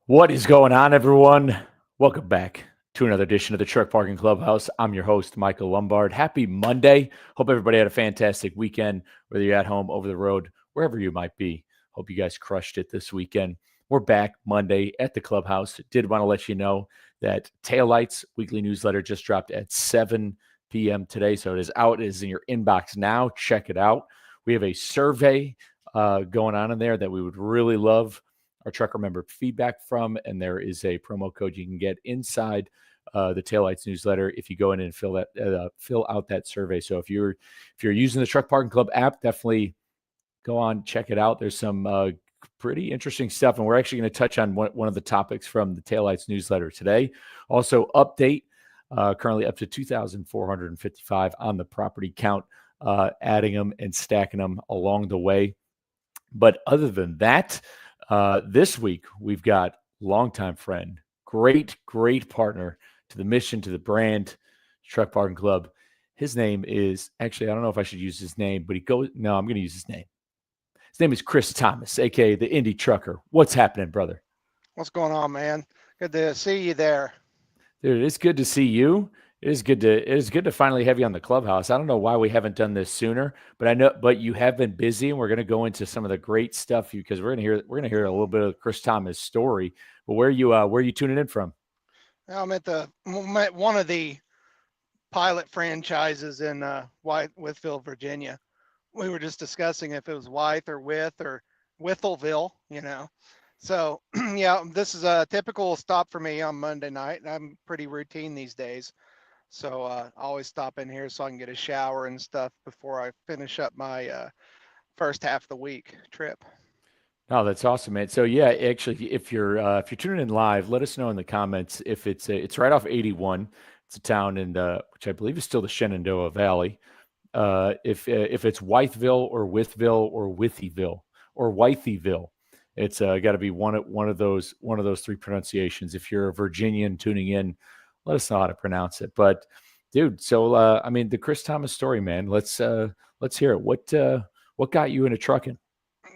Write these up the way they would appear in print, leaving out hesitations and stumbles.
What is going on, everyone? Welcome back to another edition of the Truck Parking Clubhouse. I'm your host, Michael Lombard. Happy Monday. Hope everybody had a fantastic weekend, whether you're at home, over the road, wherever you might be. Hope you guys crushed it this weekend. We're back Monday at the Clubhouse. Did want to let you know that Taillights weekly newsletter just dropped at 7 p.m. today. So it is out. It is in your inbox now. Check it out. We have a survey going on in there that we would really love our trucker member feedback from, and there is a promo code you can get inside the Taillights newsletter if you go in and fill out that survey. So if you're using the Truck Parking Club app, definitely go on, check it out. There's some pretty interesting stuff, and we're actually going to touch on one of the topics from the Taillights newsletter today. Also, update currently up to 2,455 on the property count, adding them and stacking them along the way. But other than that, this week, we've got longtime friend, great partner to the mission, to the brand, Truck Parking Club. His name is actually, I don't know if I should use his name, but I'm going to use his name. His name is Chris Thomas, aka the Indie Trucker. What's happening, brother? What's going on, man? Good to see you there. Dude, it's good to see you. It is good to finally have you on the Clubhouse. I don't know why we haven't done this sooner, but you have been busy, and we're going to go into some of the great stuff because we're going to hear a little bit of Chris Thomas' story. But where are you tuning in from? I'm at one of the pilot franchises in Withville, Virginia. We were just discussing if it was Wythe or Withleville, So yeah, this is a typical stop for me on Monday night. I'm pretty routine these days. So I always stop in here so I can get a shower and stuff before I finish up my first half of the week trip. Oh, that's awesome, man. So yeah, actually, if you're tuning in live, let us know in the comments if it's right off 81. It's a town in which I believe is still the Shenandoah Valley. If it's Wytheville or Withville or Withyville or Wythyville, it's got to be one of those three pronunciations. If you're a Virginian tuning in, let us know how to pronounce it. But dude, so I mean, the Chris Thomas story, man. Let's hear it. What got you into trucking?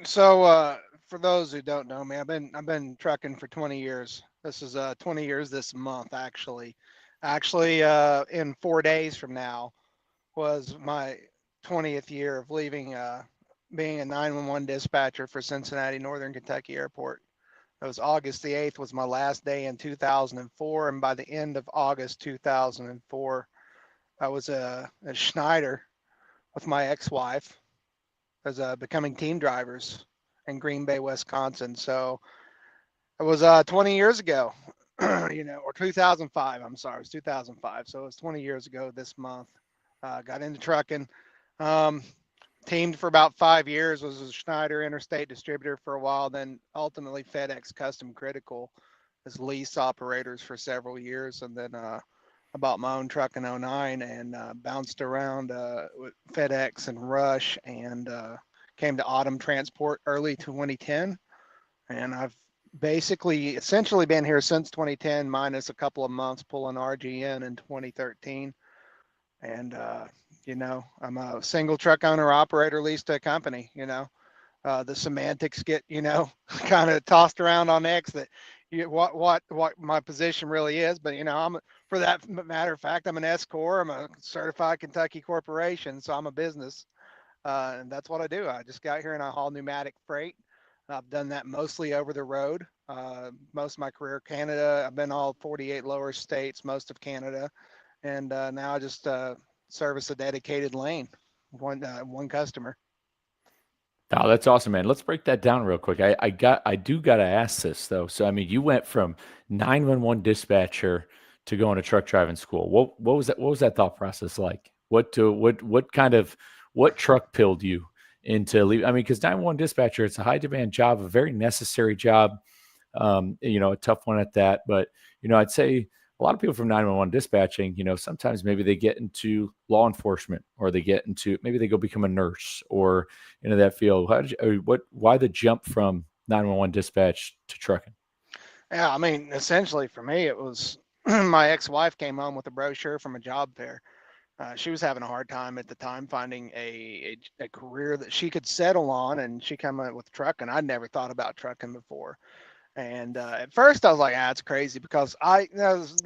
So for those who don't know me, I've been trucking for 20 years. This is 20 years this month actually. Actually, in 4 days from now was my 20th year of leaving, being a 911 dispatcher for Cincinnati Northern Kentucky Airport. It was August the 8th was my last day in 2004, and by the end of August 2004, I was a Schneider with my ex-wife as becoming team drivers in Green Bay, Wisconsin. So it was 20 years ago, or 2005. I'm sorry, it was 2005. So it was 20 years ago this month. Got into trucking. Um, Teamed for about 5 years. Was a Schneider Interstate distributor for a while. Then ultimately FedEx Custom Critical as lease operators for several years, and then I bought my own truck in '09 and bounced around with FedEx and Rush and came to Autumn Transport early 2010. And I've basically essentially been here since 2010, minus a couple of months pulling RGN in 2013. And, I'm a single truck owner operator leased to a company, the semantics get, kind of tossed around on X that what my position really is. But, for that matter of fact, I'm an S Corp. I'm a certified Kentucky corporation. So I'm a business. And that's what I do. I just got here and I haul pneumatic freight. I've done that mostly over the road. Most of my career, Canada. I've been all 48 lower states, most of Canada, and now I just service a dedicated lane, one customer. Oh, that's awesome, man. Let's break that down real quick. I do gotta ask this though. So I mean, you went from 911 dispatcher to going to truck driving school. What was that thought process like? What truck pilled you into leave? I mean, because 911 dispatcher, it's a high demand job, a very necessary job. A tough one at that. But I'd say a lot of people from 911 dispatching, sometimes maybe they get into law enforcement or maybe they go become a nurse or into that field. Why the jump from 911 dispatch to trucking? Yeah, I mean, essentially for me, it was my ex-wife came home with a brochure from a job fair. She was having a hard time at the time finding a career that she could settle on, and she came up with trucking. I'd never thought about trucking before. And at first I was like, ah, it's crazy because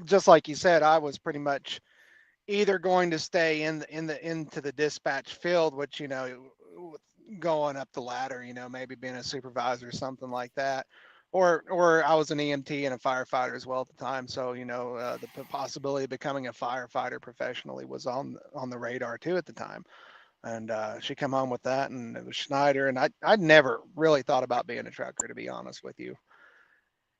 just like you said, I was pretty much either going to stay into the dispatch field, which going up the ladder, maybe being a supervisor or something like that, or I was an EMT and a firefighter as well at the time. So the possibility of becoming a firefighter professionally was on the radar too at the time. And she come home with that, and it was Schneider, and I'd never really thought about being a trucker, to be honest with you.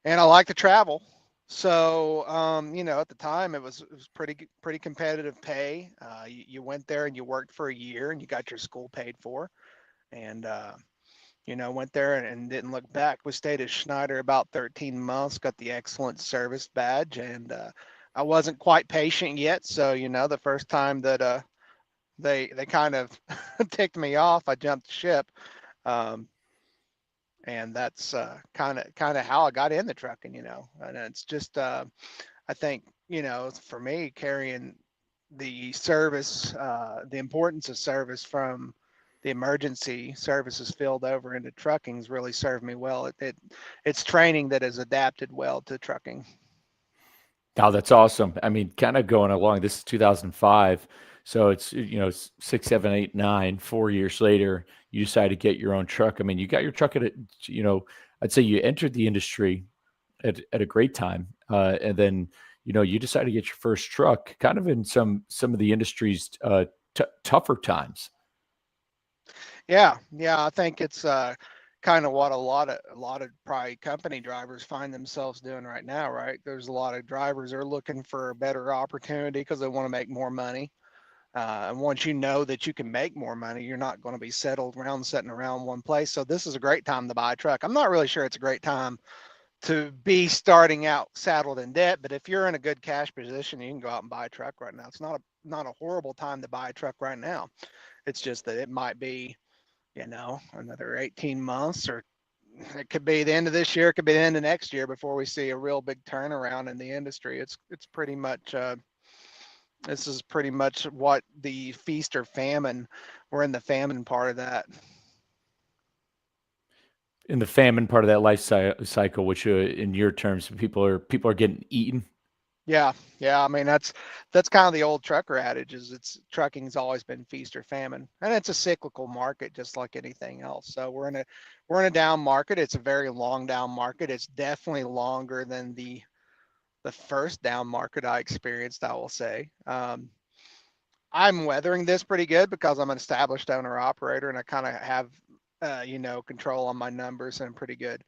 And I like to travel. So, at the time it was pretty competitive pay. You went there and you worked for a year and you got your school paid for, and went there and didn't look back. We stayed at Schneider about 13 months, got the excellent service badge, and I wasn't quite patient yet. So, the first time that they kind of ticked me off, I jumped ship. Um, and that's kind of how I got in the trucking, and it's just I think for me carrying the service, the importance of service from the emergency services field over into trucking's really served me well. It's training that has adapted well to trucking. Oh, that's awesome. I mean, kind of going along, this is 2005. So it's 6, 7, 8, 9, 4 years later, you decide to get your own truck. I mean, you got your truck you know, I'd say you entered the industry at a great time. And then, you decide to get your first truck kind of in some of the industry's tougher times. Yeah, I think it's kind of what a lot of probably company drivers find themselves doing right now, right? There's a lot of drivers are looking for a better opportunity because they want to make more money. And once you know that you can make more money, you're not going to be settled around sitting around one place. So this is a great time to buy a truck. I'm not really sure it's a great time to be starting out saddled in debt, but if you're in a good cash position, you can go out and buy a truck right now. It's not a horrible time to buy a truck right now. It's just that it might be, another 18 months, or it could be the end of this year, it could be the end of next year before we see a real big turnaround in the industry. It's pretty much this is pretty much what the feast or famine. We're in the famine part of that. In the famine part of that cycle, which in your terms, people are getting eaten. Yeah, yeah. I mean, that's kind of the old trucker adage. Is it's trucking's always been feast or famine, and it's a cyclical market just like anything else. So we're in a down market. It's a very long down market. It's definitely longer than the first down market I experienced, I will say. I'm weathering this pretty good because I'm an established owner operator and I kind of have, control on my numbers and pretty good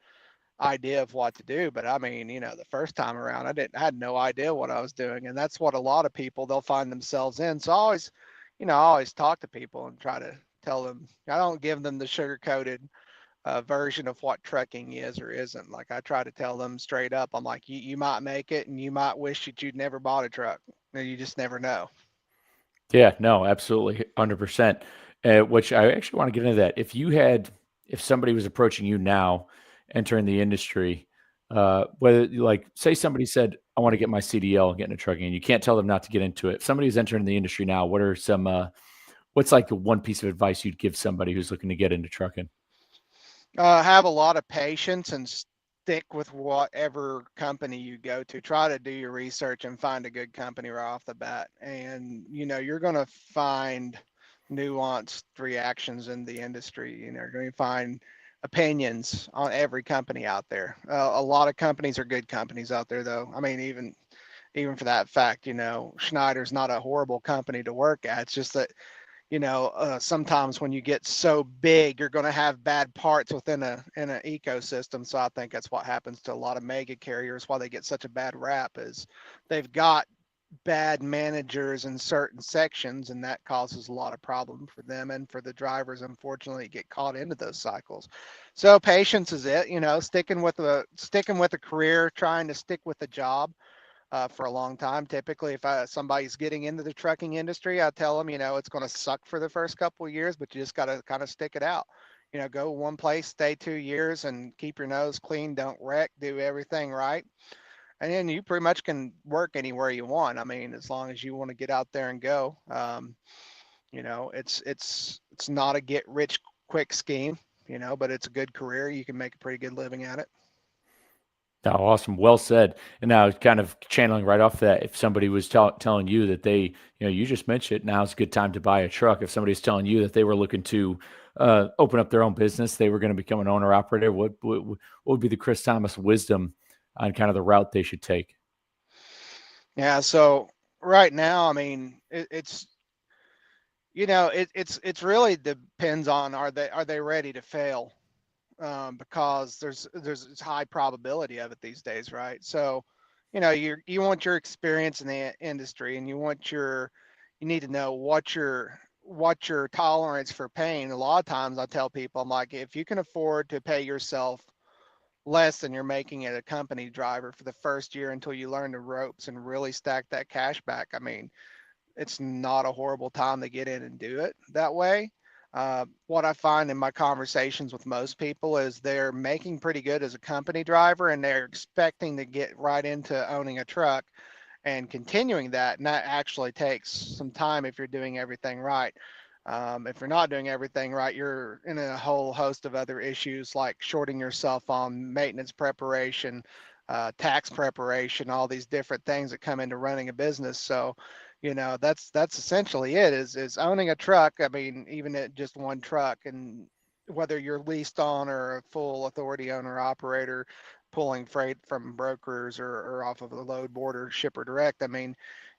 idea of what to do. But I mean, the first time around, I had no idea what I was doing. And that's what a lot of people, they'll find themselves in. So I always talk to people and try to tell them, I don't give them the sugar coated version of what trucking is or isn't. Like I try to tell them straight up, I'm like, you might make it and you might wish that you'd never bought a truck. You just never know. Yeah, no, absolutely, 100%. Which I actually want to get into that. If somebody was approaching you now, entering the industry, whether like say somebody said, "I want to get my CDL and get into trucking," and you can't tell them not to get into it. If somebody's entering the industry now, what's like the one piece of advice you'd give somebody who's looking to get into trucking? Have a lot of patience and stick with whatever company you go to. Try to do your research and find a good company right off the bat. And, you're going to find nuanced reactions in the industry. You're going to find opinions on every company out there. A lot of companies are good companies out there, though. I mean, even for that fact, Schneider's not a horrible company to work at. It's just that sometimes when you get so big, you're going to have bad parts within a in an ecosystem. So I think that's what happens to a lot of mega carriers. Why they get such a bad rap is they've got bad managers in certain sections, and that causes a lot of problem for them and for the drivers. Unfortunately, get caught into those cycles. So patience is it. Sticking with a career, trying to stick with a job for a long time. Typically, if somebody's getting into the trucking industry, I tell them, it's going to suck for the first couple of years, but you just got to kind of stick it out. Go one place, stay 2 years, and keep your nose clean. Don't wreck. Do everything right, and then you pretty much can work anywhere you want. I mean, as long as you want to get out there and go. It's not a get rich quick scheme, but it's a good career. You can make a pretty good living at it. Oh, awesome. Well said. And now, kind of channeling right off that, if somebody was telling you that they, you just mentioned it, now's a good time to buy a truck. If somebody's telling you that they were looking to open up their own business, they were going to become an owner operator, what would be the Chris Thomas wisdom on kind of the route they should take? Yeah. So right now, I mean, it's it's really depends on are they ready to fail, because there's it's high probability of it these days, right? So, you want your experience in the industry, and you need to know what your tolerance for pain. A lot of times, I tell people, I'm like, if you can afford to pay yourself less than you're making at a company driver for the first year until you learn the ropes and really stack that cash back, I mean, it's not a horrible time to get in and do it that way. What I find in my conversations with most people is they're making pretty good as a company driver, and they're expecting to get right into owning a truck and continuing that. And that actually takes some time if you're doing everything right. If you're not doing everything right, you're in a whole host of other issues like shorting yourself on maintenance preparation, tax preparation, all these different things that come into running a business. So, that's essentially it. Is owning a truck. I mean, even at just one truck, and whether you're leased on or a full authority owner operator, pulling freight from brokers or off of a load board shipper direct. I mean,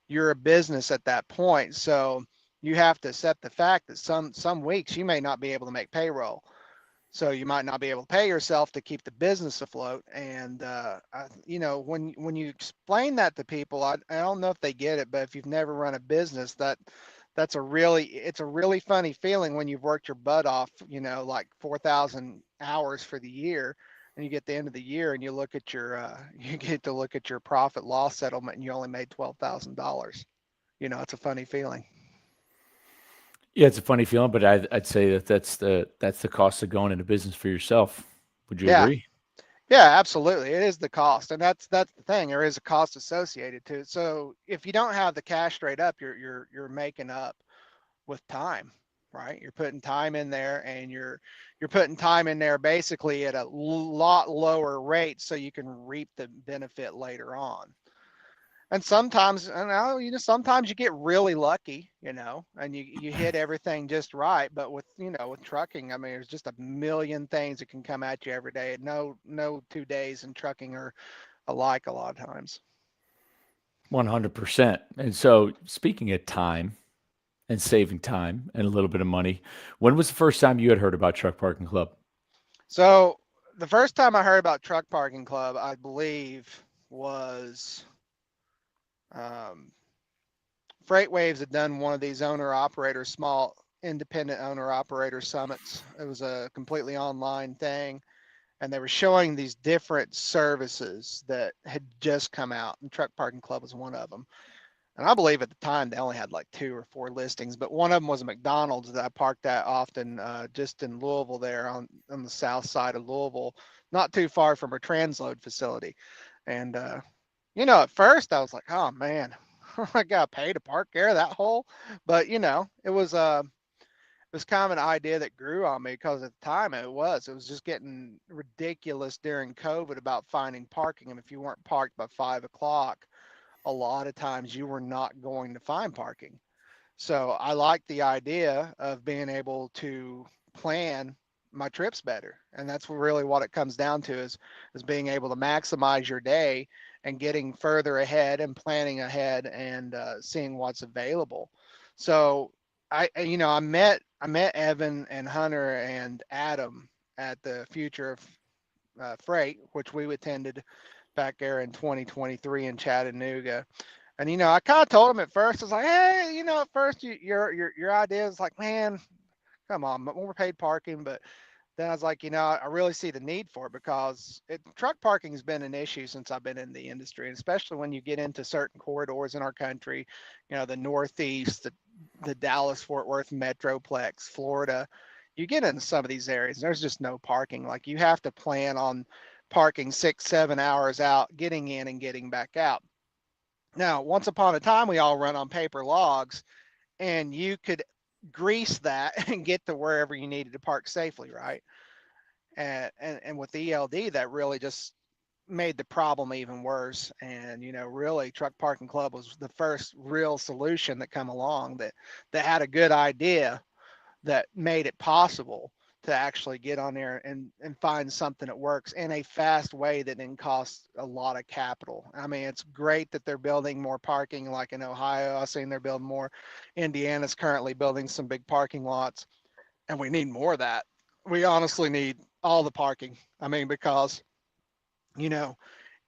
you're a business at that point. So you have to accept the fact that some weeks you may not be able to make payroll. So you might not be able to pay yourself to keep the business afloat. And when you explain that to people, I don't know if they get it, but if you've never run a business, it's a really funny feeling when you've worked your butt off, like 4,000 hours for the year, and you get the end of the year and you look at your you get to look at your profit loss settlement and you only made $12,000. It's a funny feeling. Yeah, it's a funny feeling, but I'd say that that's the cost of going into business for yourself. Would you Yeah. agree? Yeah, absolutely. It is the cost, and that's the thing. There is a cost associated to it. So if you don't have the cash straight up, you're making up with time, right? You're putting time in there, and you're putting time in there basically at a lot lower rate, so you can reap the benefit later on. And sometimes, and sometimes you get really lucky, and you hit everything just right. But with trucking, I mean, there's just a million things that can come at you every day. No 2 days in trucking are alike a lot of times. 100%. And so, speaking of time and saving time and a little bit of money, when was the first time you had heard about Truck Parking Club? So the first time I heard about Truck Parking Club, I believe, was um, Freight Waves had done one of these owner operator, small independent owner operator summits. It was a completely online thing, and they were showing these different services that had just come out, and Truck Parking Club was one of them. And I believe at the time they only had like 2 or 4 listings, but one of them was a McDonald's that I parked at often, just in Louisville, there on the south side of Louisville, not too far from our transload facility. And at first I was like, oh man, I got to pay to park there that hole. But it was kind of an idea that grew on me, because at the time it was just getting ridiculous during COVID about finding parking. And if you weren't parked by 5 o'clock, a lot of times you were not going to find parking. So I like the idea of being able to plan my trips better. And that's really what it comes down to, is being able to maximize your day and getting further ahead and planning ahead, and seeing what's available. So I met Evan and Hunter and Adam at the Future of Freight, which we attended back there in 2023 in Chattanooga. And I kind of told him at first, I was like, hey, at first your idea is like, man, come on, more paid parking. But then I was like, I really see the need for it, because truck parking has been an issue since I've been in the industry, and especially when you get into certain corridors in our country, the Northeast, the Dallas Fort Worth Metroplex, Florida. You get into some of these areas, and there's just no parking. Like, you have to plan on parking 6, 7 hours out, getting in and getting back out. Now, once upon a time, we all run on paper logs, and you could grease that and get to wherever you needed to park safely, right? And with ELD, that really just made the problem even worse. And really, Truck Parking Club was the first real solution that come along that had a good idea that made it possible to actually get on there and find something that works in a fast way that didn't cost a lot of capital. I mean, it's great that they're building more parking like in Ohio. I've seen they're building more. Indiana's currently building some big parking lots, and we need more of that. We honestly need all the parking. I mean, because, you know,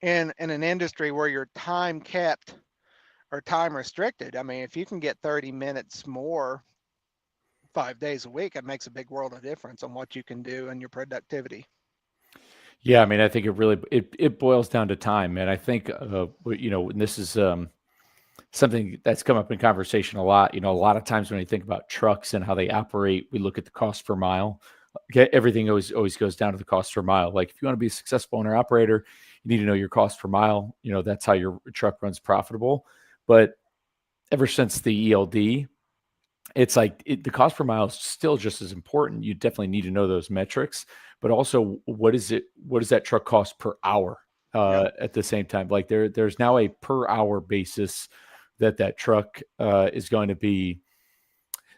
in an industry where you're time kept or time restricted, I mean, if you can get 30 minutes more 5 days a week, it makes a big world of difference on what you can do and your productivity. Yeah, I mean, I think it boils down to time, and I think and this is something that's come up in conversation a lot. A lot of times when you think about trucks and how they operate, we look at the cost per mile. Okay, everything always goes down to the cost per mile. Like if you want to be a successful owner operator, you need to know your cost per mile. That's how your truck runs profitable. But ever since the ELD, it's like the cost per mile is still just as important. You definitely need to know those metrics, but also what is it? What does that truck cost per hour? Yep. At the same time, like there's now a per hour basis that truck is going to be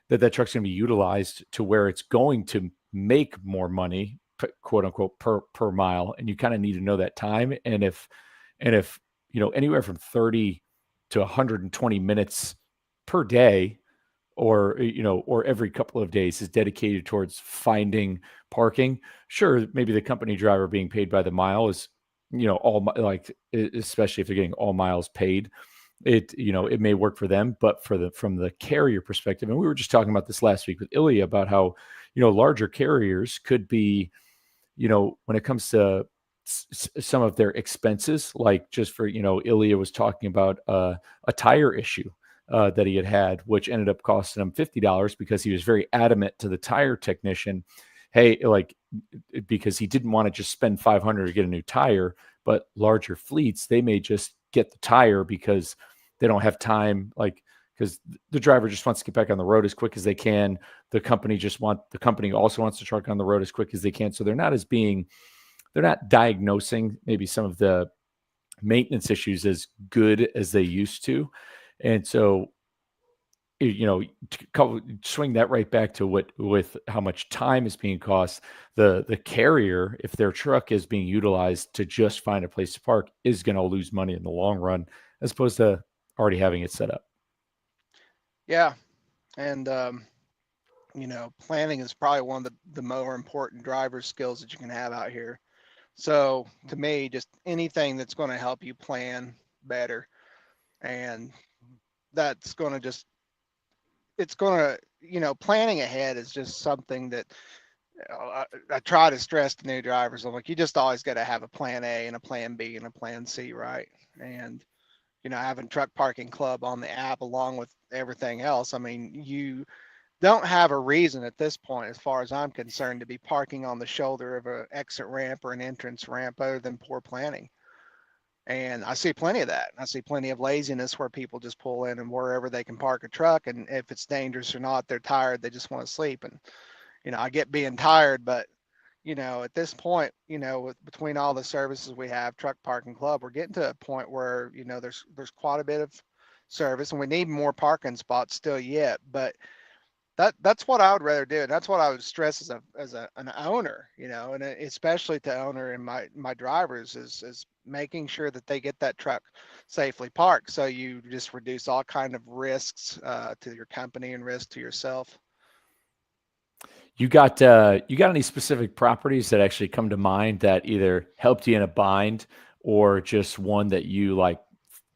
that truck's going to be utilized to where it's going to make more money, quote unquote, per mile. And you kind of need to know that time. And if anywhere from 30 to 120 minutes per day or every couple of days is dedicated towards finding parking. Sure, maybe the company driver being paid by the mile is like, especially if they're getting all miles paid, it may work for them. But from the carrier perspective, and we were just talking about this last week with Ilya about how larger carriers could be, when it comes to some of their expenses, like just for, Ilya was talking about a tire issue that he had, which ended up costing him $50 because he was very adamant to the tire technician, hey, like, because he didn't want to just spend 500 to get a new tire. But larger fleets, they may just get the tire because they don't have time, like, because the driver just wants to get back on the road as quick as they can. The company also wants the truck on the road as quick as they can. So they're not diagnosing maybe some of the maintenance issues as good as they used to. And so, swing that right back to what with how much time is being cost. The carrier, if their truck is being utilized to just find a place to park, is going to lose money in the long run, as opposed to already having it set up. Yeah. And, planning is probably one of the more important driver skills that you can have out here. So to me, just anything that's going to help you plan better, and that's going to just, it's going to, planning ahead is just something that I try to stress to new drivers. I'm like, you just always got to have a plan A and a plan B and a plan C, right? And having Truck Parking Club on the app along with everything else, I mean, you don't have a reason at this point, as far as I'm concerned, to be parking on the shoulder of an exit ramp or an entrance ramp other than poor planning. And I see plenty of that. I see plenty of laziness where people just pull in and wherever they can park a truck. And if it's dangerous or not, they're tired. They just want to sleep. And, I get being tired, but at this point, between all the services we have, Truck Parking Club, we're getting to a point where, there's quite a bit of service and we need more parking spots still yet. But that's what I would rather do. And that's what I would stress an owner, and especially to owner and my drivers is making sure that they get that truck safely parked. So you just reduce all kind of risks to your company and risk to yourself. You got any specific properties that actually come to mind that either helped you in a bind or just one that you like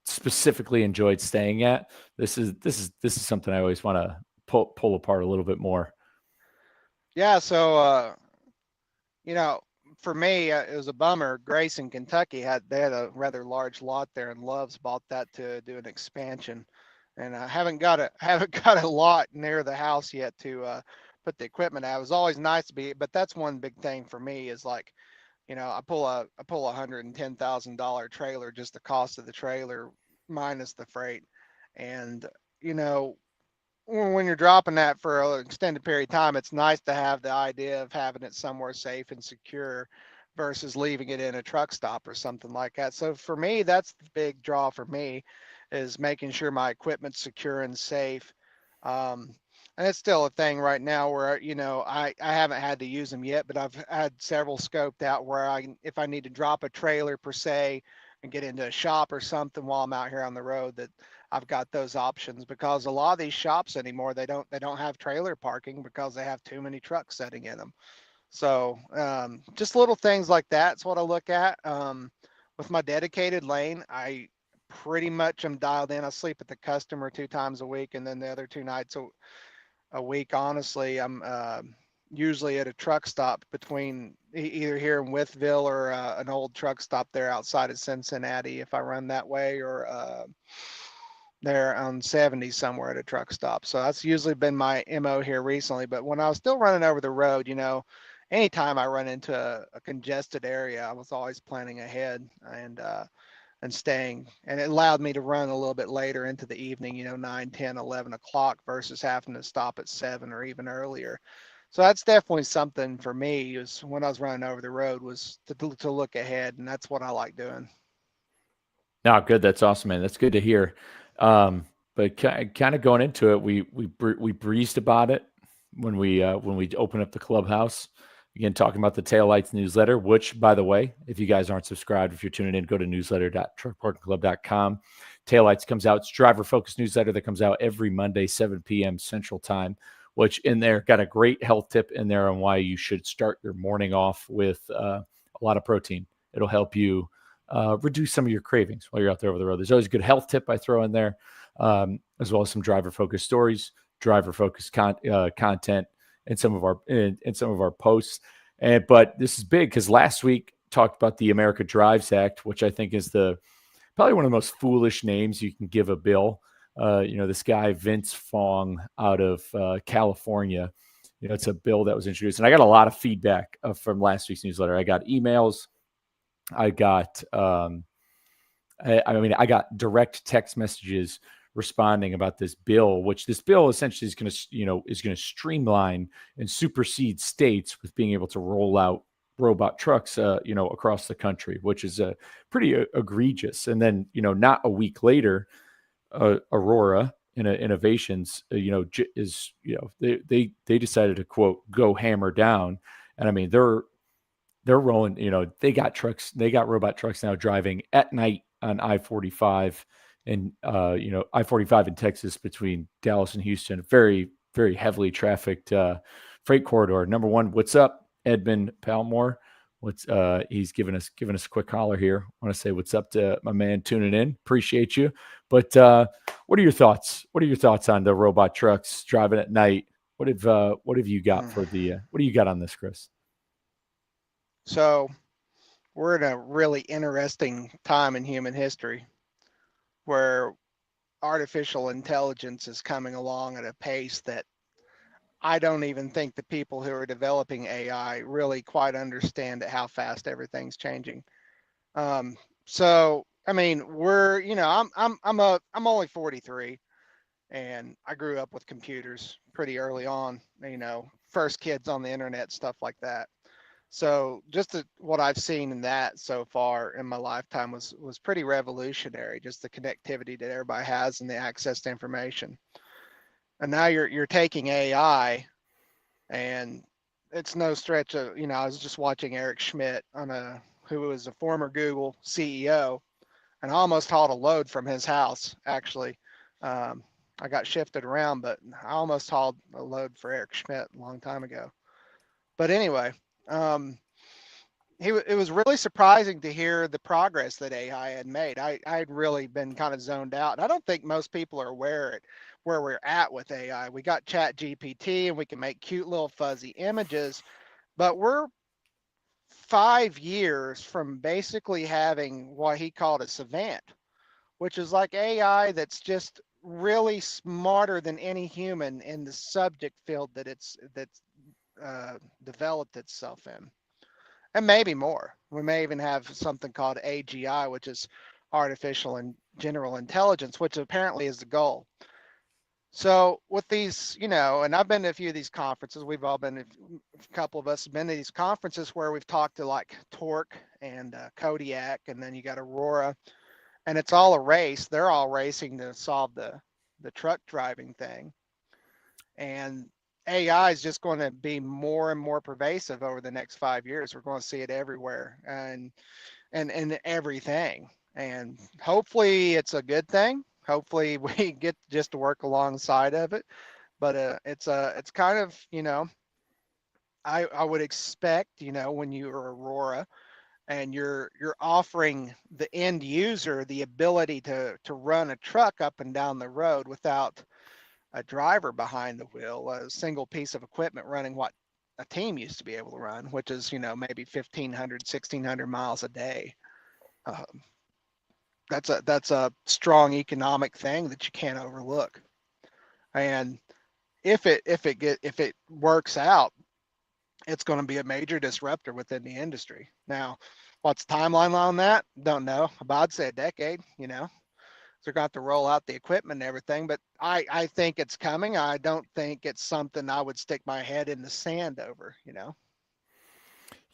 specifically enjoyed staying at? This is something I always want to pull apart a little bit more. Yeah. So, you know, for me, it was a bummer. Grayson, Kentucky they had a rather large lot there, and Love's bought that to do an expansion. And I haven't got a haven't got a lot near the house yet to put the equipment out. It was always nice to be, but that's one big thing for me is like, I pull $110,000 trailer, just the cost of the trailer minus the freight, and you know when you're dropping that for an extended period of time, it's nice to have the idea of having it somewhere safe and secure. versus leaving it in a truck stop or something like that. So for me, that's the big draw for me, is making sure my equipment's secure and safe. Um, and it's still a thing right now where, I haven't had to use them yet, but I've had several scoped out where if I need to drop a trailer per se and get into a shop or something while I'm out here on the road, that I've got those options, because a lot of these shops anymore, they don't have trailer parking because they have too many trucks sitting in them. So just little things like that's what I look at. With my dedicated lane, I pretty much am dialed in. I sleep at the customer 2 times a week, and then the other 2 nights a week, honestly, I'm usually at a truck stop between either here in Withville or an old truck stop there outside of Cincinnati if I run that way, or there on 70 somewhere at a truck stop. So that's usually been my MO here recently. But when I was still running over the road, anytime I run into a congested area, I was always planning ahead and staying. And it allowed me to run a little bit later into the evening, 9, 10, 11 o'clock versus having to stop at 7 or even earlier. So that's definitely something for me, is when I was running over the road, was to look ahead. And that's what I like doing. No, good. That's awesome, man. That's good to hear. But kind of going into it, we breezed about it when we open up the clubhouse. Again, talking about the Taillights newsletter, which, by the way, if you guys aren't subscribed, if you're tuning in, go to newsletter.truckparkingclub.com. Taillights comes out. It's driver-focused newsletter that comes out every Monday, 7 p.m. Central Time, which in there got a great health tip in there on why you should start your morning off with a lot of protein. It'll help you reduce some of your cravings while you're out there over the road. There's always a good health tip I throw in there, as well as some driver-focused stories, driver-focused content, in some of our posts. But this is big because last week talked about the America Drives Act, which I think is probably one of the most foolish names you can give a bill. This guy Vince Fong out of California. It's a bill that was introduced, and I got a lot of feedback from last week's newsletter. I got emails. I got I got direct text messages responding about this bill, which this bill essentially is going to streamline and supersede states with being able to roll out robot trucks, across the country, which is pretty egregious. And then, not a week later, Aurora Innovations, is they decided to quote go hammer down, and I mean they're rolling, they got trucks, they got robot trucks now driving at night on I-45 and, I-45 in Texas between Dallas and Houston, very, very heavily trafficked freight corridor. Number one, what's up, Edmund Palmore? He's giving us a quick holler here. I want to say what's up to my man tuning in. Appreciate you. But what are your thoughts? What are your thoughts on the robot trucks driving at night? What have you got for what do you got on this, Chris? So we're in a really interesting time in human history where artificial intelligence is coming along at a pace that I don't even think the people who are developing AI really quite understand at how fast everything's changing. So I mean, I'm only 43, and I grew up with computers pretty early on. First kids on the internet, stuff like that. So just what I've seen in that so far in my lifetime was pretty revolutionary. Just the connectivity that everybody has and the access to information. And now you're taking AI, and it's no stretch of, I was just watching Eric Schmidt who was a former Google CEO, and I almost hauled a load from his house actually. I got shifted around, but I almost hauled a load for Eric Schmidt a long time ago. But anyway, um, it was really surprising to hear the progress that AI had made. I had really been kind of zoned out. And I don't think most people are aware at where we're at with AI. We got Chat GPT and we can make cute little fuzzy images, but we're 5 years from basically having what he called a savant, which is like AI that's just really smarter than any human in the subject field that's developed itself in, and maybe more. We may even have something called AGI, which is artificial and general intelligence, which apparently is the goal. So with these, and I've been to a few of these conferences. We've all been, a couple of us have been to these conferences where we've talked to like Torque and Kodiak, and then you got Aurora, and it's all a race. They're all racing to solve the truck driving thing, and AI is just going to be more and more pervasive over the next 5 years. We're going to see it everywhere and everything. And hopefully it's a good thing. Hopefully we get just to work alongside of it. But it's kind of, I would expect, when you're Aurora and you're offering the end user the ability to run a truck up and down the road without a driver behind the wheel, a single piece of equipment running what a team used to be able to run, which is, maybe 1,500, 1,600 miles a day. Um, that's a strong economic thing that you can't overlook. And if it works out, it's going to be a major disruptor within the industry. Now, what's the timeline on that? Don't know. I'd say a decade. They're going to roll out the equipment and everything, but I think it's coming. I don't think it's something I would stick my head in the sand over.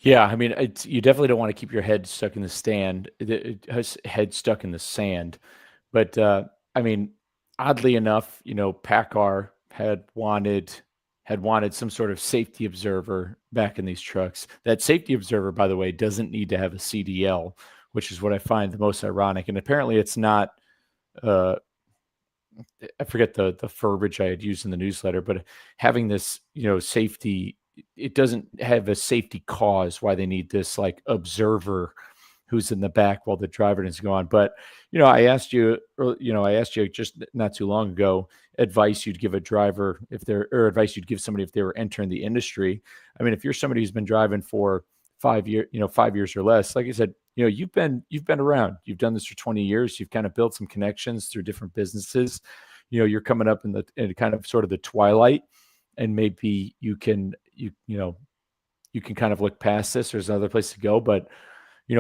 Yeah, I mean, you definitely don't want to keep your head stuck in the head stuck in the sand. But I mean, oddly enough, PACCAR had wanted some sort of safety observer back in these trucks. That safety observer, by the way, doesn't need to have a CDL, which is what I find the most ironic. And apparently, it's not. Uh, I forget the verbiage I had used in the newsletter, but having this, safety, it doesn't have a safety cause why they need this like observer who's in the back while the driver doesn't go on. But I asked you just not too long ago advice you'd give a driver if they're or advice you'd give somebody if they were entering the industry. I mean, if you're somebody who's been driving for 5 years or less, like I said, you've been around. You've done this for 20 years. You've kind of built some connections through different businesses. You're coming up in kind of sort of the twilight, and maybe you can kind of look past this. There's another place to go, but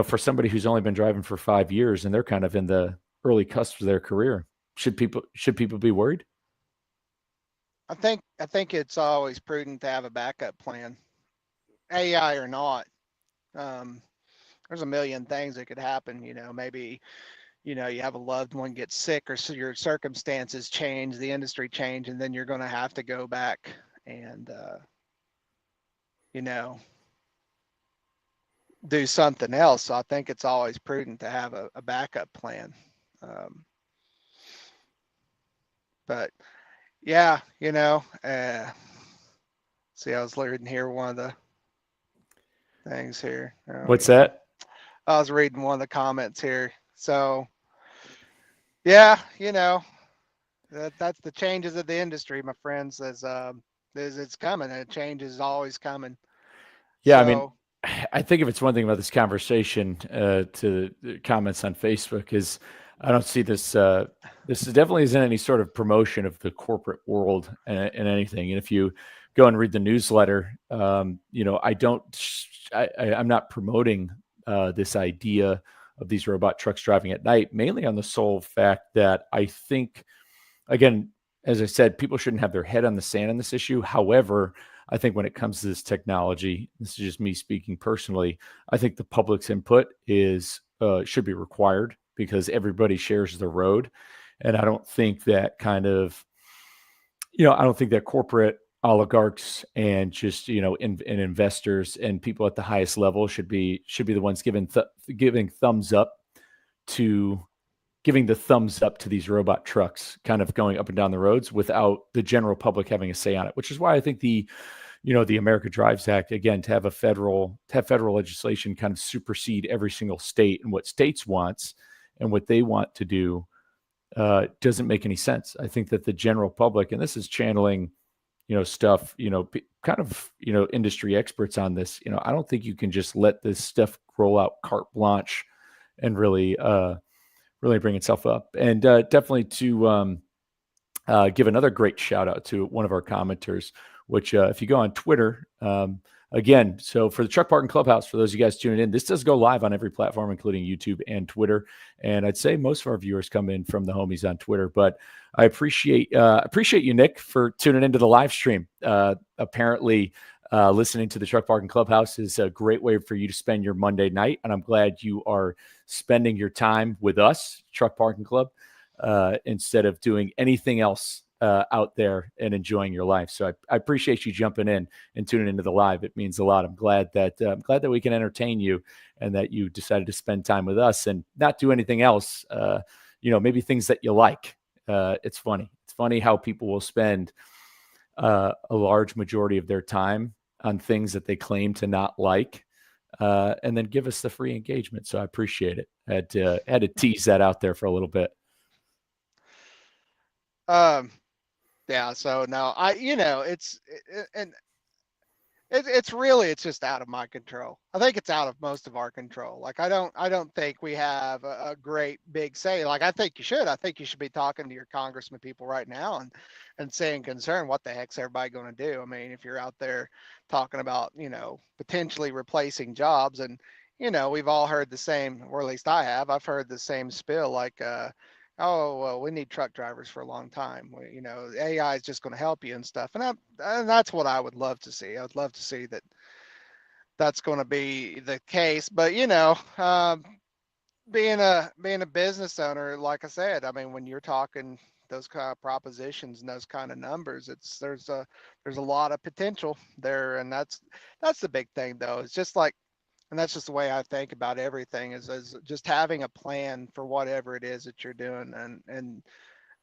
for somebody who's only been driving for 5 years and they're kind of in the early cusp of their career, should people be worried? I think it's always prudent to have a backup plan, AI or not. Um, there's a million things that could happen. Maybe you have a loved one get sick, or so your circumstances change, the industry change, and then you're going to have to go back and you know do something else. So I think it's always prudent to have a backup plan. Um, but yeah, see, I was reading here one of the things here. Oh What's yeah, that? I was reading one of the comments here. So yeah, that's the changes of the industry, my friends. As it's coming, and change is always coming. Yeah, I mean, So I think if it's one thing about this conversation, to the comments on Facebook, is I don't see this. This definitely isn't any sort of promotion of the corporate world and anything. And if you go and read the newsletter, I don't. I'm not promoting this idea of these robot trucks driving at night, mainly on the sole fact that I think, again, as I said, people shouldn't have their head on the sand on this issue. However, I think when it comes to this technology, this is just me speaking personally, I think the public's input is should be required because everybody shares the road, and I don't think that I don't think that corporate oligarchs and just and investors and people at the highest level should be the ones giving thumbs up to giving the thumbs up to these robot trucks kind of going up and down the roads without the general public having a say on it, which is why I think the America Drives Act, again, to have federal legislation kind of supersede every single state and what states wants and what they want to do, doesn't make any sense. I think that the general public, and this is channeling, stuff, kind of, industry experts on this, I don't think you can just let this stuff roll out carte blanche and really bring itself up. And definitely to give another great shout out to one of our commenters which if you go on Twitter, again, so for the Truck Parking Clubhouse, for those of you guys tuning in, this does go live on every platform, including YouTube and Twitter. And I'd say most of our viewers come in from the homies on Twitter. But I appreciate you, Nick, for tuning into the live stream. Apparently, listening to the Truck Parking Clubhouse is a great way for you to spend your Monday night. And I'm glad you are spending your time with us, Truck Parking Club, instead of doing anything else out there and enjoying your life. So I appreciate you jumping in and tuning into the live. It means a lot. I'm glad that we can entertain you and that you decided to spend time with us and not do anything else. Maybe things that you like. It's funny. It's funny how people will spend a large majority of their time on things that they claim to not like, and then give us the free engagement. So I appreciate it. Had to tease that out there for a little bit. Yeah. So no, and it's just out of my control. I think it's out of most of our control. Like I don't think we have a great big say. Like I think you should. I think you should be talking to your congressman people right now and saying concern, what the heck's everybody going to do? I mean, if you're out there talking about, potentially replacing jobs, and we've all heard the same, or at least I have. I've heard the same spill, like oh well, we need truck drivers for a long time. AI is just going to help you and stuff, and that's what I would love to see. I would love to see that that's going to be the case. But being a business owner, like I said, I mean, when you're talking those kind of propositions and those kind of numbers, there's a lot of potential there, and that's the big thing though. It's just like, and that's just the way I think about everything, is just having a plan for whatever it is that you're doing,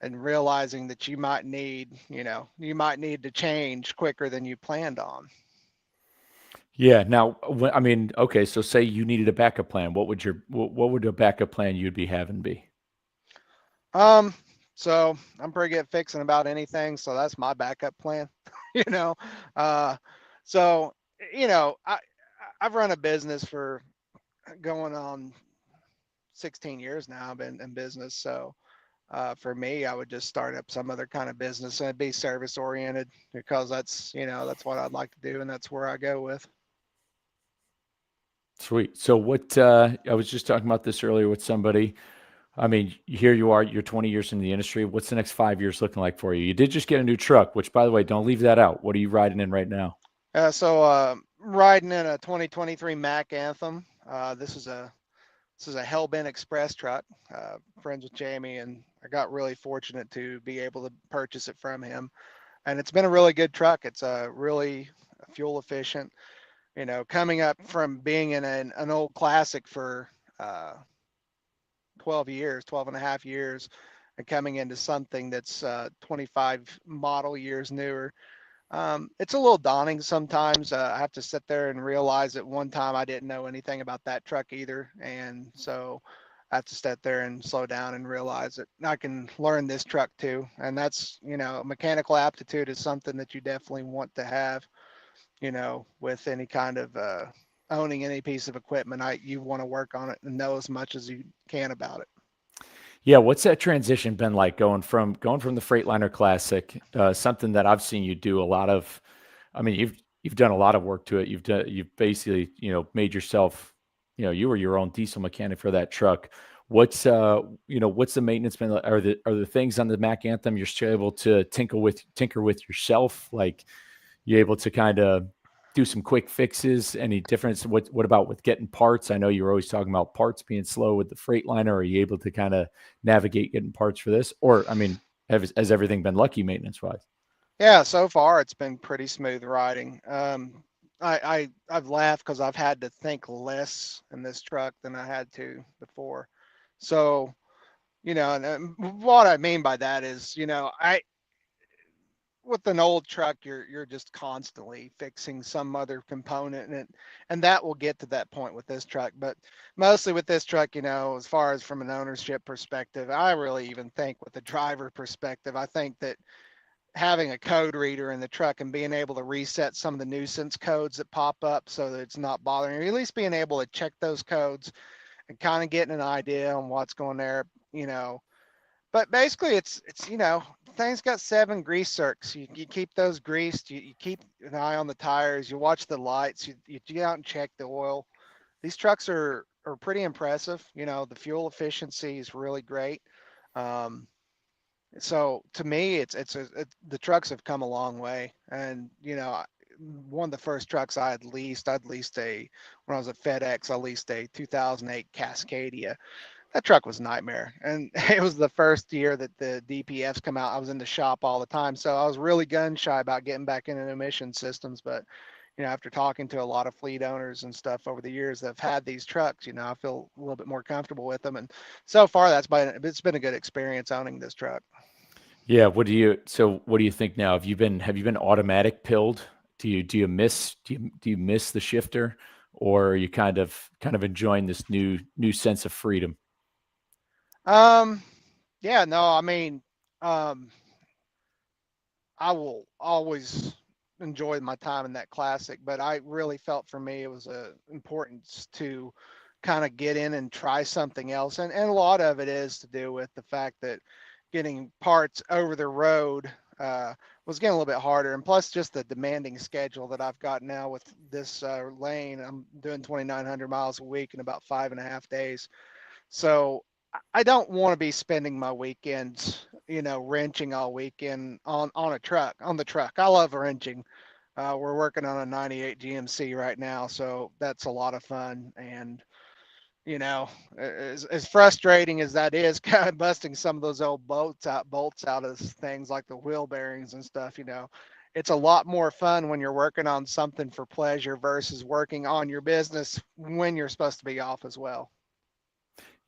and realizing that you might need to change quicker than you planned on. Yeah. Now, I mean, okay. So, say you needed a backup plan. What would a backup plan you'd be having be? Um, so I'm pretty good at fixing about anything, so that's my backup plan. you know, uh, so I've run a business for going on 16 years now. I've been in business, so for me, I would just start up some other kind of business, and it'd be service oriented, because that's what I'd like to do, and that's where I go with. Sweet. So, what I was just talking about this earlier with somebody. I mean, here you are. You're 20 years in the industry. What's the next 5 years looking like for you? You did just get a new truck, which, by the way, don't leave that out. What are you riding in right now? Riding in a 2023 Mac Anthem. This is a Hellbent Express truck. Friends with Jamie, and I got really fortunate to be able to purchase it from him. And it's been a really good truck. It's really fuel efficient. Coming up from being in an old classic for uh, 12 years, 12 and a half years, and coming into something that's 25 model years newer. It's a little daunting sometimes. I have to sit there and realize that one time I didn't know anything about that truck either. And so I have to sit there and slow down and realize that I can learn this truck too. And that's, mechanical aptitude is something that you definitely want to have, with any kind of owning any piece of equipment. You want to work on it and know as much as you can about it. Yeah, what's that transition been like going from the Freightliner Classic, something that I've seen you do a lot of. I mean, you've done a lot of work to it. You've basically made yourself, you were your own diesel mechanic for that truck. What's the maintenance been like? Are the things on the Mac Anthem you're still able to tinker with yourself? Like, you able to kind of do some quick fixes? Any difference? What about with getting parts? I know you're always talking about parts being slow with the Freightliner. Are you able to kind of navigate getting parts for this? Or, I mean, has everything been lucky maintenance wise? Yeah, so far it's been pretty smooth riding. I've laughed because I've had to think less in this truck than I had to before. So, and what I mean by that is, I with an old truck, you're just constantly fixing some other component, and that will get to that point with this truck. But mostly with this truck, as far as from an ownership perspective, I really even think with the driver perspective, I think that having a code reader in the truck and being able to reset some of the nuisance codes that pop up so that it's not bothering you, at least being able to check those codes and kind of getting an idea on what's going there, But basically, it's things got 7 grease zerks. You keep those greased. You keep an eye on the tires. You watch the lights. You get out and check the oil. These trucks are pretty impressive. The fuel efficiency is really great. Um, so to me, the trucks have come a long way. And one of the first trucks I'd leased a when I was at FedEx. I leased a 2008 Cascadia. That truck was a nightmare, and it was the first year that the DPFs come out. I was in the shop all the time, so I was really gun shy about getting back into emission systems. But after talking to a lot of fleet owners and stuff over the years that have had these trucks, I feel a little bit more comfortable with them. And so far, it's been a good experience owning this truck. Yeah. What do you think now? Have you been automatic pilled? Do you miss the shifter, or are you kind of enjoying this new sense of freedom? Um, yeah, no, I mean, um, I will always enjoy my time in that classic, but I really felt for me it was a importance to kind of get in and try something else. And a lot of it is to do with the fact that getting parts over the road was getting a little bit harder. And plus just the demanding schedule that I've got now with this lane. I'm doing 2,900 miles a week in about 5.5 days. So I don't want to be spending my weekends, wrenching all weekend on the truck. I love wrenching. We're working on a 98 GMC right now, so that's a lot of fun. And as frustrating as that is, kind of busting some of those old bolts out of things like the wheel bearings and stuff. It's a lot more fun when you're working on something for pleasure versus working on your business when you're supposed to be off as well.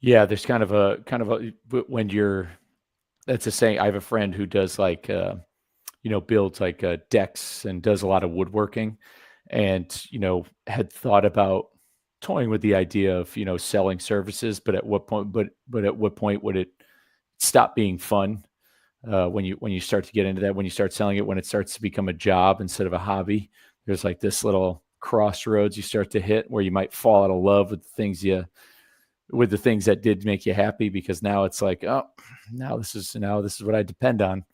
Yeah, there's kind of a when you're that's a saying. I have a friend who does builds like decks and does a lot of woodworking, and had thought about toying with the idea of selling services, but at what point would it stop being fun? When you start to get into that, when you start selling it, when it starts to become a job instead of a hobby, there's like this little crossroads you start to hit where you might fall out of love with the things that did make you happy, because now it's like, oh, now this is what I depend on.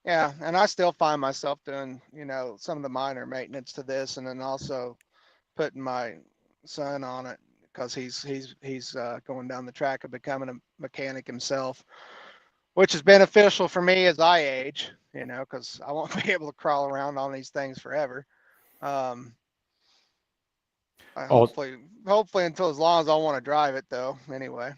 Yeah, and I still find myself doing, some of the minor maintenance to this, and then also putting my son on it because he's going down the track of becoming a mechanic himself, which is beneficial for me as I age, because I won't be able to crawl around on these things forever. Um, I Oh, hopefully until as long as I want to drive it, though. Anyway.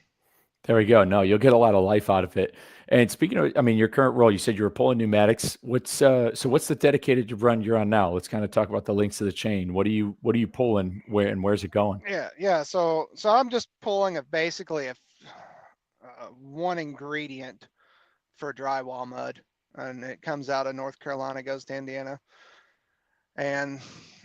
there we go. No, you'll get a lot of life out of it. And speaking of, I mean, your current role, you said you were pulling pneumatics. What's the dedicated run you're on now? Let's kind of talk about the links to the chain. What are you pulling? Where's it going? Yeah. So I'm just pulling basically one ingredient for drywall mud, and it comes out of North Carolina, goes to Indiana, and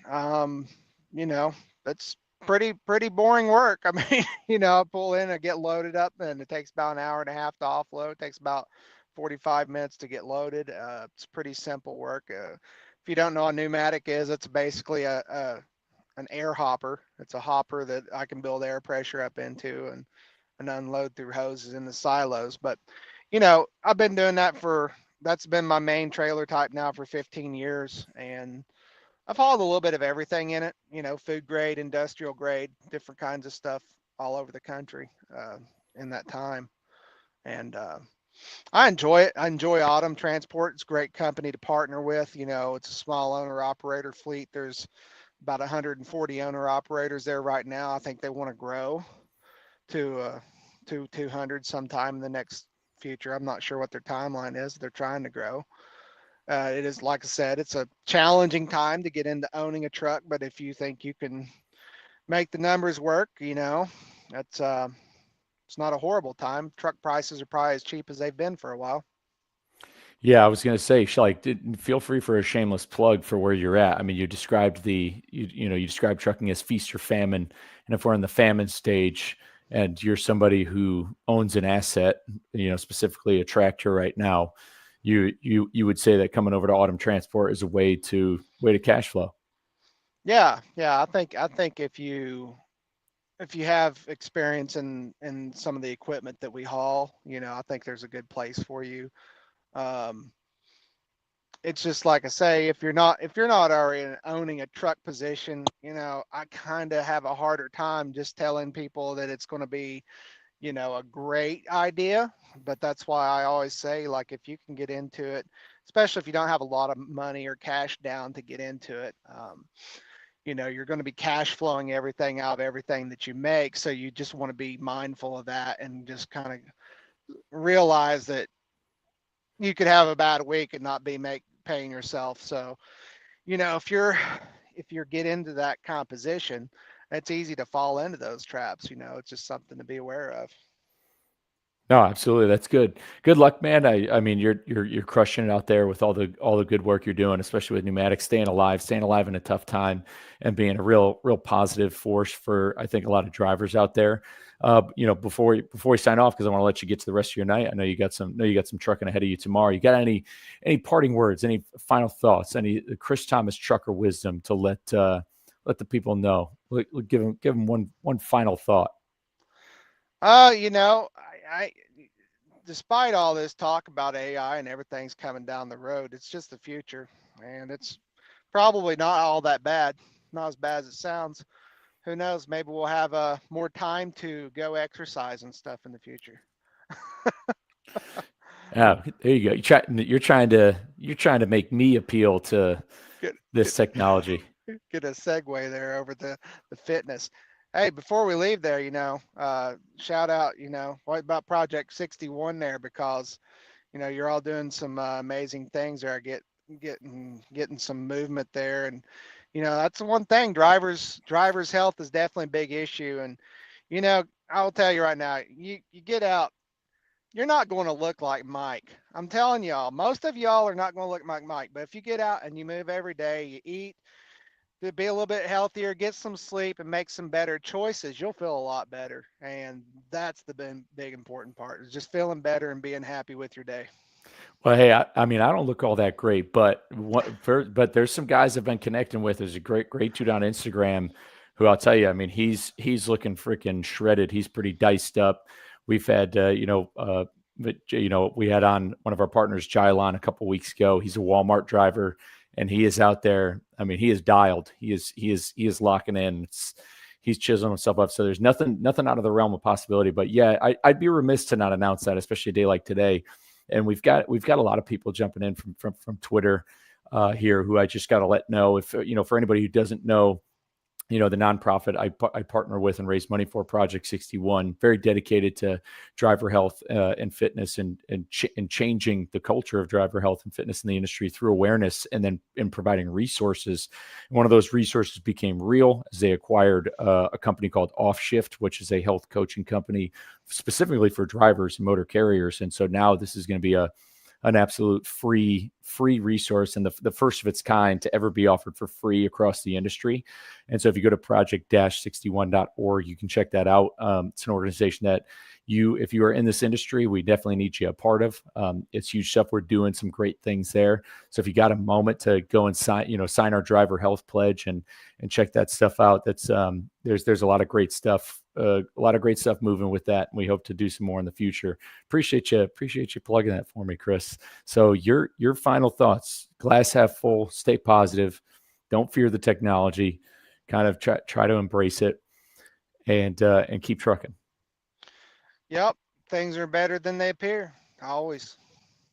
um, you know, it's pretty boring work. I mean, I pull in, I get loaded up, and it takes about an hour and a half to offload. It takes about 45 minutes to get loaded. It's pretty simple work. If you don't know what a pneumatic is, it's basically an air hopper. It's a hopper that I can build air pressure up into and unload through hoses in the silos. But I've been doing that's been my main trailer type now for 15 years, and I've hauled a little bit of everything in it. Food grade, industrial grade, different kinds of stuff all over the country in that time. And I enjoy it. I enjoy Autumn Transport. It's a great company to partner with. It's a small owner operator fleet. There's about 140 owner operators there right now. I think they want to grow to 200 sometime in the next future. I'm not sure what their timeline is. They're trying to grow. It is, like I said, it's a challenging time to get into owning a truck, but if you think you can make the numbers work, that's it's not a horrible time. Truck prices are probably as cheap as they've been for a while. Yeah, I was going to say, feel free for a shameless plug for where you're at. I mean, you described trucking as feast or famine, and if we're in the famine stage, and you're somebody who owns an asset, specifically a tractor right now, you would say that coming over to Autumn Transport is a way to cash flow. Yeah. I think if you if you have experience in some of the equipment that we haul, I think there's a good place for you. Um, it's just like I say, if you're not already owning a truck position, I kind of have a harder time just telling people that it's going to be, a great idea. But that's why I always say, like, if you can get into it, especially if you don't have a lot of money or cash down to get into it, you're going to be cash flowing everything out of everything that you make. So you just want to be mindful of that and just kind of realize that you could have a bad week and not be paying yourself. So, if you're get into that kind of position, it's easy to fall into those traps. It's just something to be aware of. No, absolutely. That's good. Good luck, man. I mean, you're crushing it out there with all the good work you're doing, especially with pneumatics, staying alive in a tough time, and being a real positive force for I think a lot of drivers out there. Before we sign off, because I want to let you get to the rest of your night. I know you got some trucking ahead of you tomorrow. You got any parting words, any final thoughts, any Chris Thomas trucker wisdom to let the people know? Give them one final thought. I despite all this talk about AI and everything's coming down the road, it's just the future, and it's probably not all that bad. Not as bad as it sounds. Who knows? Maybe we'll have more time to go exercise and stuff in the future. Yeah, there you go. You're trying to make me appeal to Get this technology. get a segue there over the fitness. Hey, before we leave there, shout out, what about Project 61 there, because you're all doing some amazing things there. Getting some movement there, and that's the one thing. Drivers health is definitely a big issue, and I'll tell you right now, you get out, you're not going to look like Mike. I'm telling y'all, most of y'all are not going to look like Mike. But if you get out and you move every day, you eat to be a little bit healthier, get some sleep, and make some better choices, you'll feel a lot better. And that's the big important part, is just feeling better and being happy with your day. Well, hey, I mean, I don't look all that great, but there's some guys I've been connecting with. There's a great dude on Instagram who I'll tell you. I mean, he's looking freaking shredded. He's pretty diced up. We've had we had on one of our partners, Jylon, a couple weeks ago. He's a Walmart driver, and he is out there. I mean, he is dialed. He is locking in. He's chiseling himself up. So there's nothing out of the realm of possibility. But yeah, I'd be remiss to not announce that, especially a day like today. And we've got a lot of people jumping in from Twitter here who I just got to let know. If for anybody who doesn't know, the nonprofit I partner with and raise money for, Project 61, very dedicated to driver health and fitness, and changing the culture of driver health and fitness in the industry through awareness, and then in providing resources. And one of those resources became real as they acquired a company called Offshift, which is a health coaching company specifically for drivers and motor carriers. And so now this is going to be an absolute free resource, and the first of its kind to ever be offered for free across the industry. And so if you go to project-61.org, you can check that out. It's an organization that if you are in this industry, we definitely need you a part of. It's huge stuff. We're doing some great things there. So if you got a moment to go and sign our driver health pledge and check that stuff out, that's there's a lot of great stuff. A lot of great stuff moving with that, and we hope to do some more in the future. Appreciate you plugging that for me, Chris. So your final thoughts: glass half full, stay positive, don't fear the technology, kind of try to embrace it, and keep trucking. Yep, things are better than they appear. Always.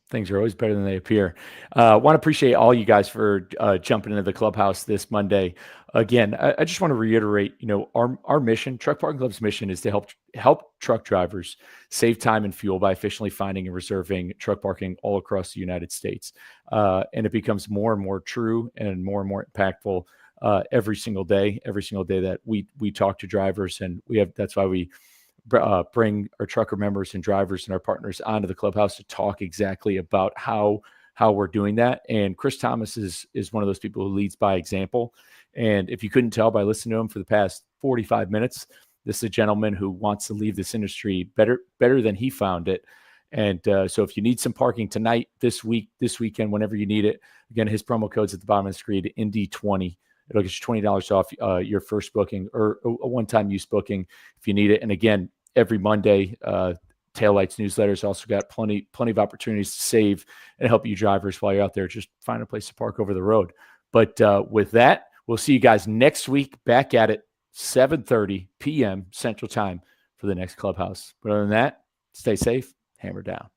Things are always better than they appear. Want to appreciate all you guys for jumping into the clubhouse this Monday. Again, I just want to reiterate, our mission, Truck Parking Club's mission, is to help truck drivers save time and fuel by efficiently finding and reserving truck parking all across the United States. And it becomes more and more true and more impactful every single day that we talk to drivers, and that's why we bring our trucker members and drivers and our partners onto the clubhouse to talk exactly about how we're doing that. And Chris Thomas is one of those people who leads by example. And if you couldn't tell by listening to him for the past 45 minutes, this is a gentleman who wants to leave this industry better than he found it. And so if you need some parking tonight, this weekend, whenever you need it, again, his promo code's at the bottom of the screen, Indy20. It'll get you $20 off your first booking or a one-time use booking if you need it. And again, every Monday, Taillights newsletters also got plenty of opportunities to save and help you drivers while you're out there. Just find a place to park over the road. But with that, we'll see you guys next week back at it, 7:30 p.m. Central Time for the next Clubhouse. But other than that, stay safe, hammer down.